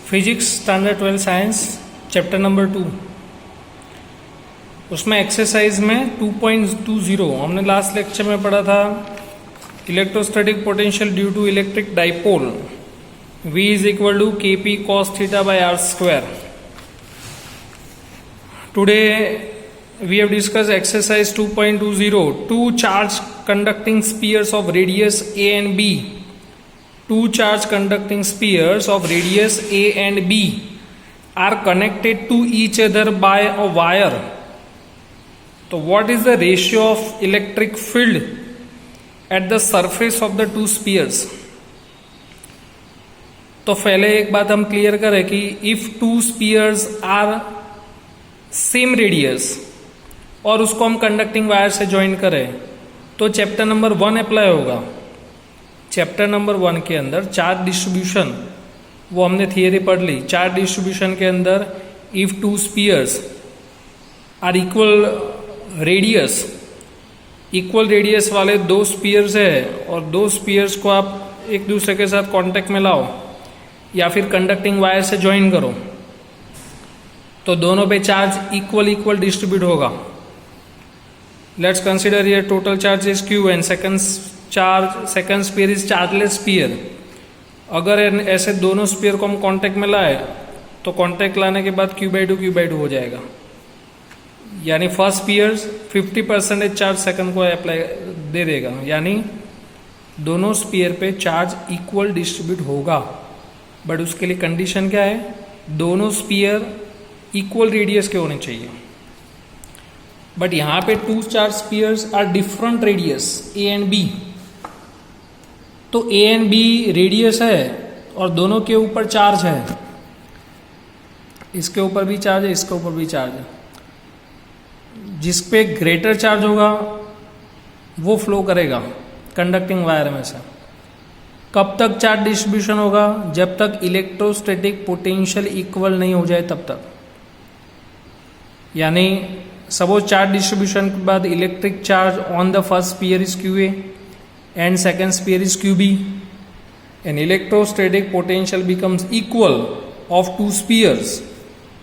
Physics standard 12 science chapter number 2, उसमें exercise में 2.20 हमने लास्ट लेक्चर में पढ़ा था electrostatic potential due to electric dipole V is equal to Kp cos theta by r square. Today we have discussed exercise 2.20. Two charge conducting spheres of radius a and b. Two charge conducting spheres of radius a and b are connected to each other by a wire. So what is the ratio of electric field at the surface of the two spheres? तो पहले एक बात हम clear करें कि if two spheres are same radius और उसको हम कंडक्टिंग वायर से ज्वाइन करें तो चैप्टर नंबर 1 अप्लाई होगा। चैप्टर नंबर 1 के अंदर चार्ज डिस्ट्रीब्यूशन, वो हमने थियरी पढ़ ली। चार्ज डिस्ट्रीब्यूशन के अंदर if two spheres are equal radius वाले दो स्पीयर्स है और दो स्पीयर्स को आप एक दूसरे के साथ कांटेक्ट में लाओ या फिर कंडक्टिंग वायर से ज्वाइन करो तो दोनों पे चार्ज इक्वल डिस्ट्रीब्यूट होगा। लेट्स कंसीडर ये total charge is Q and second sphere is chargeless sphere. अगर ऐसे दोनों स्पीयर को हम कांटेक्ट में लाए तो कांटेक्ट लाने के बाद Q/2 हो जाएगा, यानी फर्स्ट स्पीयर 50% चार्ज सेकंड को अप्लाई दे देगा, यानी दोनों स्पीयर पे चार्ज इक्वल डिस्ट्रीब्यूट होगा। बट उसके लिए कंडीशन क्या है, दोनों स्पीयर इक्वल रेडियस के होने चाहिए। बट यहां पे two charge spheres are different radius A and B, तो ए एंड बी रेडियस है और दोनों के ऊपर चार्ज है, इसके ऊपर भी चार्ज है, इसके ऊपर भी चार्ज है। जिस पे ग्रेटर चार्ज होगा वो फ्लो करेगा कंडक्टिंग वायर में से। कब तक चार्ज डिस्ट्रीब्यूशन होगा, जब तक इलेक्ट्रोस्टैटिक पोटेंशियल इक्वल नहीं हो जाए तब तक। यानी सपोज चार्ज डिस्ट्रीब्यूशन के बाद electric charge on the first sphere is QA and second sphere is QB and electrostatic potential becomes equal of two spheres,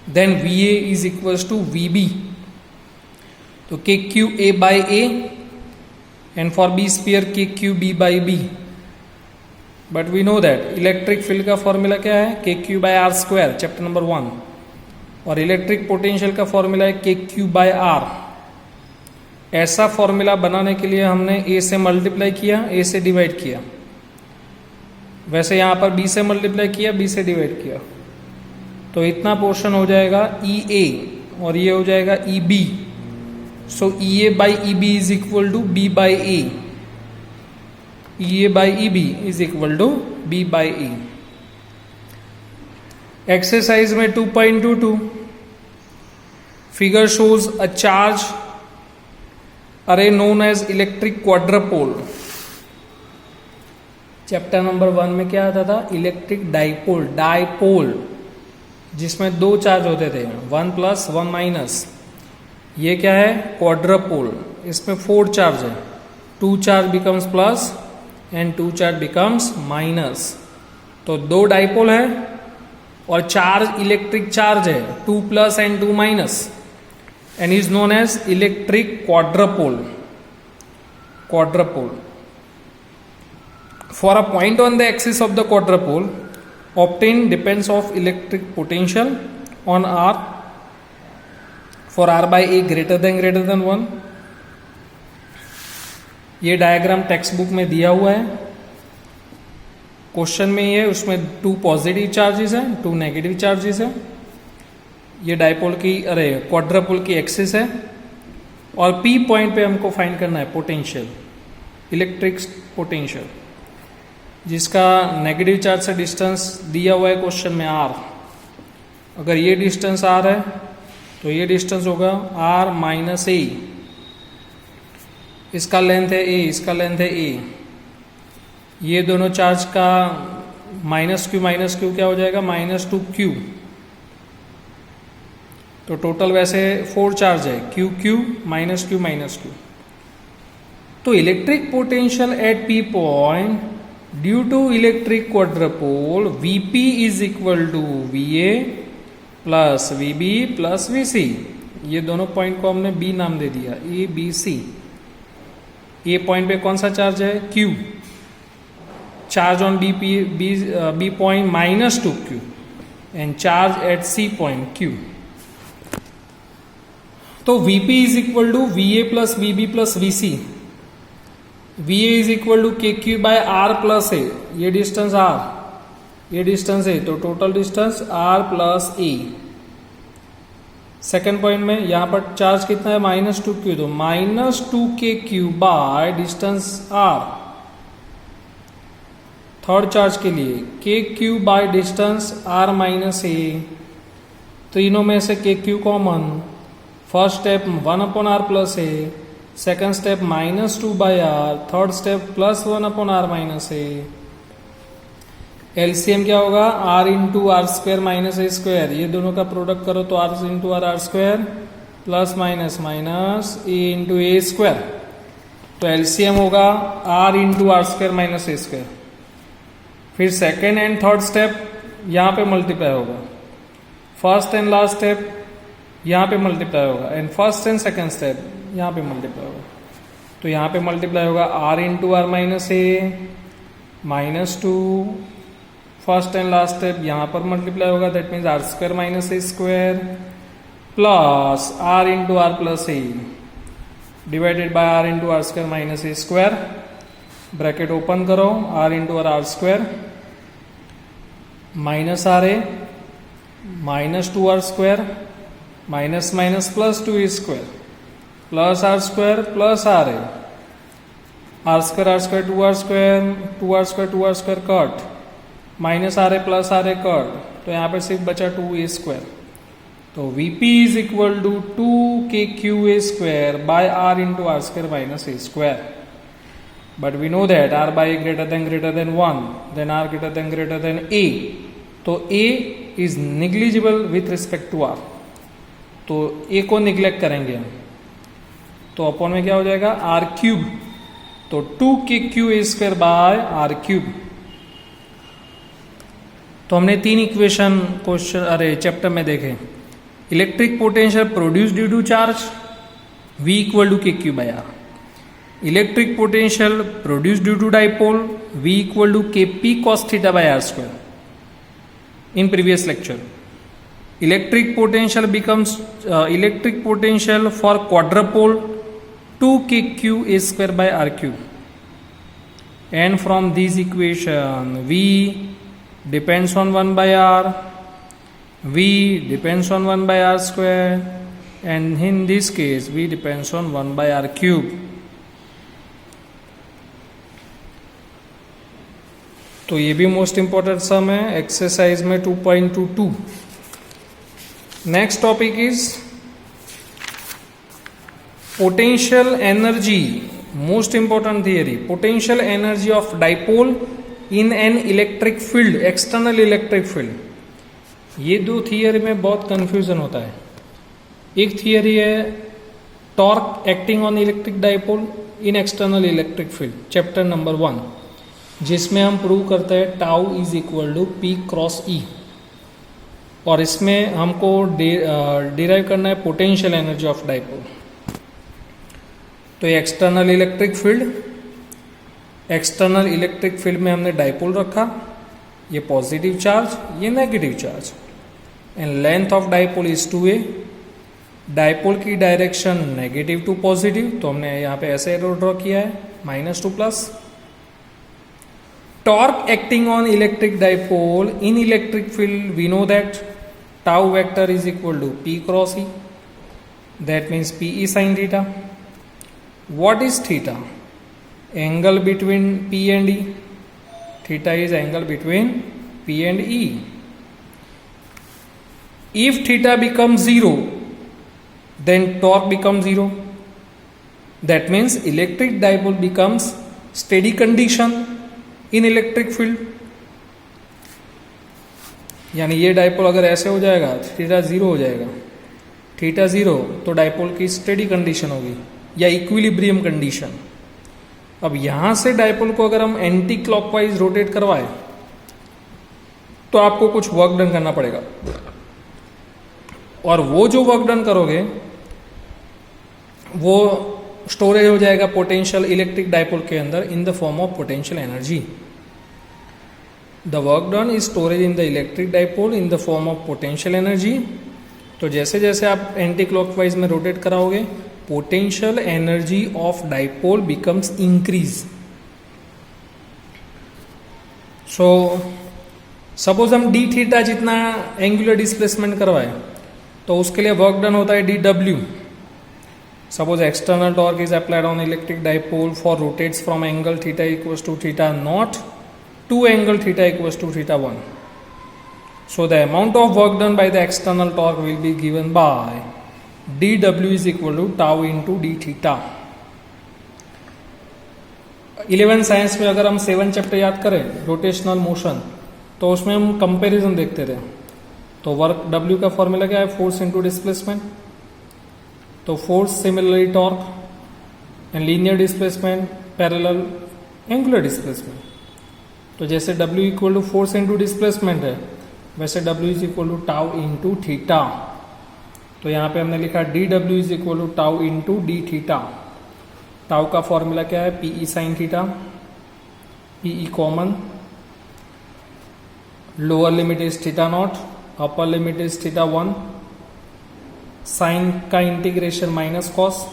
then VA is equals to VB। तो KQA by A and for B sphere KQB by B. But we know that electric field का formula क्या है, KQ/R², chapter number 1, और electric potential का formula है KQ/R। ऐसा formula बनाने के लिए हमने A से मल्टीप्लाई किया, A से डिवाइड किया, वैसे यहां पर B से मल्टीप्लाई किया, B से डिवाइड किया, तो इतना पोर्शन हो जाएगा EA और ये हो जाएगा EB। So EA/EB is equal to B/A, EA/EB is equal to B/E। Exercise में 2.22 figure shows a charge array known as electric quadrupole. Chapter number 1 में क्या आता था, इलेक्ट्रिक डाइपोल, जिसमें दो चार्ज होते थे, 1 प्लस 1 माइनस। ये क्या है, क्वाड्रपोल, इसमें 4 चार्ज है, 2 charge becomes plus and 2 charge becomes minus. तो दो डाइपोल है और चार्ज इलेक्ट्रिक चार्ज है, 2 plus and 2 minus, and is known as electric quadrupole. For a point on the axis of the quadrupole obtain depends of electric potential on R for R/A greater than 1। ये diagram text book में दिया हुआ है, question में ये, उसमें 2 positive charges हैं, 2 negative charges हैं। ये डाइपोल की क्वाड्रपोल की एक्सिस है और P पॉइंट पे हमको फाइंड करना है पोटेंशियल, इलेक्ट्रिक पोटेंशियल, जिसका नेगेटिव चार्ज से डिस्टेंस दिया हुआ है क्वेश्चन में R। अगर ये डिस्टेंस R है तो ये डिस्टेंस होगा R - A, इसका लेंथ है A, इसका लेंथ है A। ये दोनों चार्ज का -Q क्या हो जाएगा, -2Q। तो टोटल वैसे 4 चार्ज है, Q -Q। तो electric potential at P point due to electric quadrupole VP is equal to VA plus VB plus VC. ये दोनों पॉइंट को हमने बी नाम दे दिया, A B C. A point पे कौन सा चार्ज है? Q. Charge on B point -2q and charge at C point q। तो Vp is equal to VA plus VB plus VC। VA is equal to KQ by R plus A। ये distance R, ये distance है, तो total distance R plus A। Second point में यहां पर charge कितना है? -2q, तो -2kq by distance R। Third charge के लिए KQ by distance R minus A। तीनों में से KQ common. First step 1/r plus A, second step -2/r, third step +1/r minus A। LCM क्या होगा? R into R square minus A square. ये दोनों का प्रोडक्ट करो तो R into R square plus minus minus A into A square. तो LCM होगा R into R square minus A square. फिर सेकेंड एंड थर्ड स्टेप यहाँ पे मल्टीप्लाई होगा, फर्स्ट एंड लास्ट स्टेप यहाँ पे मल्टीप्लाई होगा, and first and second step यहाँ पे मल्टीप्लाई होगा। तो यहाँ पे मल्टीप्लाई होगा R into R minus A -2, first and last step यहाँ पर मल्टीप्लाई होगा, that means R square minus A square plus R into R plus A divided by R into R square minus A square. Bracket open करो, R into R square minus R A -2r square minus minus plus 2a square plus R square plus R A. R square 2r square 2r square 2r square cut, minus R A plus R A cut, तो यहाँ पे सिर्फ बचा 2a square. तो Vp is equal to 2kqa square by R into R square minus A square. But we know that R by greater than 1, then R greater than A। तो A is negligible with respect to R, तो A को neglect करेंगे हम, तो upon में क्या हो जाएगा? R cube. तो 2kqa square by R cube. तो हमने 3 इक्वेशन क्वेश्चन चैप्टर में देखे। Electric potential produce due to charge V equal to KQ by R। Electric potential produce due to dipole V equal to KP cos theta by R square in previous lecture. Electric potential for quadrupole 2kqa square by R cube. And from this equation V depends on 1 by R, V depends on 1 by R square, and in this case V depends on 1 by R cube. तो ये भी most important सम है exercise में 2.22। Next topic is potential energy, most important theory. Potential energy of dipole in an electric field, external electric field. ये दो theory में बहुत confusion होता है। एक थियरी है torque acting on electric dipole in external electric field, chapter number 1, जिसमें हम प्रूव करते हैं tau is equal to P cross E। और इसमें हमको डिराइव करना है पोटेंशियल एनर्जी ऑफ डाइपोल। तो external electric field, external electric field में हमने डाइपोल रखा, ये पॉजिटिव चार्ज, ये negative charge, and length of dipole is 2a। Dipole की डायरेक्शन नेगेटिव टू पॉजिटिव, तो हमने यहाँ पे ऐसे एरो ड्रॉ किया है -2+। Torque acting on electric dipole in electric field, we know that tau vector is equal to P cross E, that means PE sin theta। What is theta? Angle between P and E. Theta is angle between P and E. If theta becomes 0, then torque becomes 0. That means electric dipole becomes steady condition in electric field. यानी ये dipole अगर ऐसे हो जाएगा, theta 0 हो जाएगा। Theta 0 तो dipole की स्टेडी कंडीशन होगी या इक्विलिब्रियम कंडीशन। अब यहां से डायपोल को अगर हम एंटी क्लॉकवाइज रोटेट करवाए तो आपको कुछ वर्क डन करना पड़ेगा, और वो जो वर्क डन करोगे वो स्टोरेज हो जाएगा पोटेंशियल इलेक्ट्रिक डायपोल के अंदर इन the form of potential energy. The work done is storage in the electric dipole in the form of potential energy. तो जैसे जैसे आप एंटी क्लॉकवाइज में रोटेट कराओगे potential energy of dipole becomes increase. So suppose हम D theta जितना angular displacement करवाए तो उसके लिए वर्क डन होता है D W. Suppose external torque is applied on electric dipole for rotates from angle theta equals to theta naught to angle theta equals to theta 1. So the amount of work done by the external torque will be given by dw is equal to tau into d theta. 11 science में अगर हम 7 chapter याद करें rotational motion तो उसमें हम comparison देखते थे। तो वर्क W का फॉर्मूला क्या है, फोर्स इनटू डिस्प्लेसमेंट। तो force similarly torque and linear displacement parallel angular displacement. तो जैसे W equal to force into displacement है वैसे W is equal to tau into theta. तो यहाँ पे हमने लिखा dW is equal to tau into D theta. Tau का फॉर्मूला क्या है, PE sine theta, PE common, lower limit is theta naught, upper limit is theta 1, sine का integration minus cos,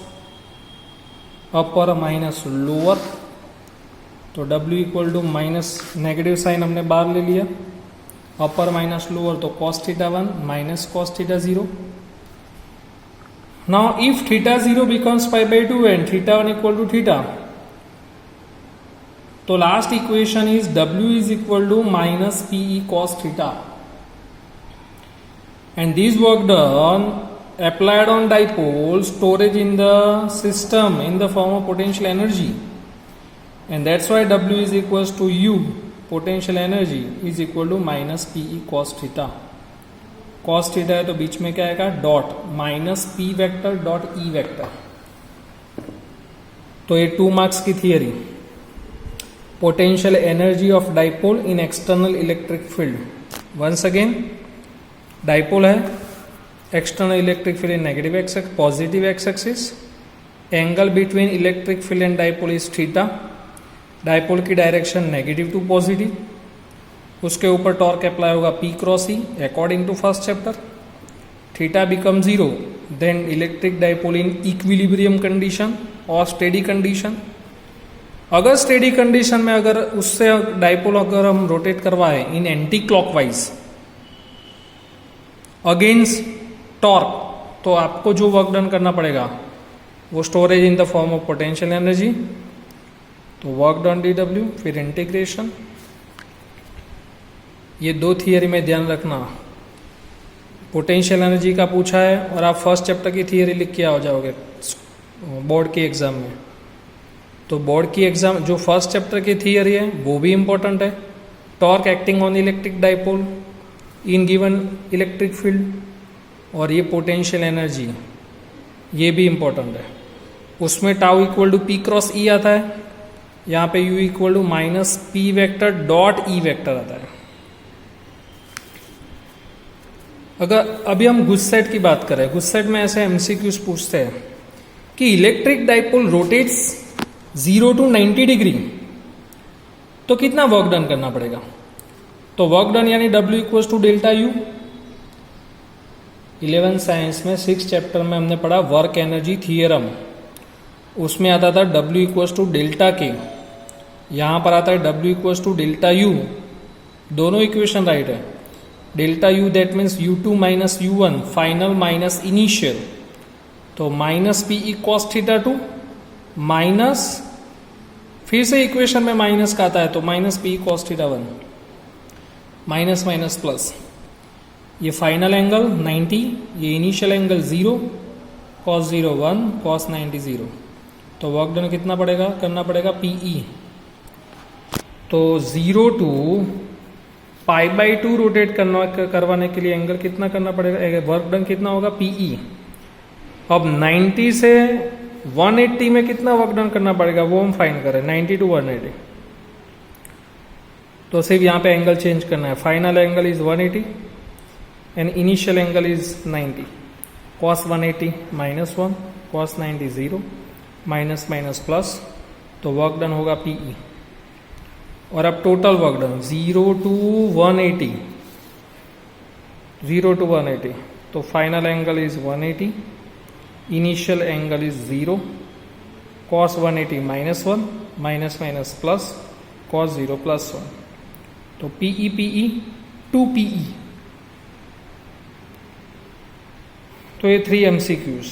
upper minus lower. तो W equal to minus negative sign हमने बाहर ले लिया, upper minus lower तो cos theta 1 minus cos theta 0। Now if theta 0 becomes pi by 2 and theta 1 equal to theta, तो last equation is W is equal to minus PE cos theta, and this work done applied on dipole storage in the system in the form of potential energy, and that's why W is equals to U potential energy is equal to minus PE cos theta. cos theta है तो बीच में क्या आएगा dot minus P vector dot E vector. तो ये 2 marks की theory, potential energy of dipole in external electric field. Once again dipole है, external electric field in negative X positive X axis, angle between electric field and dipole is theta, dipole की direction negative to positive, उसके ऊपर torque apply होगा P cross E according to first chapter. Theta become 0 then electric dipole in equilibrium condition और steady condition. अगर steady condition में अगर उससे dipole अगर हम रोटेट करवाए in anti clockwise against torque तो आपको जो वर्क डन करना पड़ेगा वो storage in the form of potential energy. तो वर्क डन dW फिर इंटीग्रेशन। ये 2 थियरी में ध्यान रखना, पोटेंशियल एनर्जी का पूछा है और आप फर्स्ट चैप्टर की थियरी लिख के आ जाओगे बोर्ड के एग्जाम में। तो बोर्ड की एग्जाम जो फर्स्ट चैप्टर की थियरी है वो भी इंपॉर्टेंट है, torque acting on electric dipole in given electric field, और ये पोटेंशियल एनर्जी ये भी इंपॉर्टेंट है। उसमें tau equal to P cross E आता है, यहाँ पे U equal to minus P vector dot E vector आता है। अगर अभी हम गुस्सेट की बात करें, गुस्सेट में ऐसे MCQs पूछते हैं कि electric dipole rotates 0 to 90 degree तो कितना वर्क डन करना पड़ेगा। तो वर्क डन यानी W equals to delta U। 11 science में 6 चैप्टर में हमने पढ़ा वर्क एनर्जी थियरम, उसमें आता था W इक्वल्स टू डेल्टा के, यहाँ पर आता है W equals to delta U। दोनों इक्वेशन राइट है। Delta U that means U2 minus U1 final minus initial, तो minus PE cos theta 2 minus फिर से इक्वेशन में माइनस का आता है तो minus PE cos theta 1 minus minus plus, ये फाइनल एंगल 90, ये इनिशियल एंगल 0, cos 0 1 cos 90 0। तो वर्क डन कितना पड़ेगा करना पड़ेगा PE। तो 0 to पाई बाई 2 रोटेट करवाने के लिए एंगल कितना करना पड़ेगा, वर्क डन कितना होगा PE। अब 90 से 180 में कितना वर्क डन करना पड़ेगा वो हम फाइंड करें, 90 to 180। तो सिर्फ यहाँ पे एंगल चेंज करना है, final angle is 180 and initial angle is 90। cos 180 -1, cos 90 0, minus minus plus, तो वर्क डन होगा PE। और अब total work done 0 to 180, 0 to 180, तो final angle is 180, initial angle is 0, cos 180 -1, minus minus plus, cos 0 +1, तो PE PE 2 PE। तो ये 3 MCQs।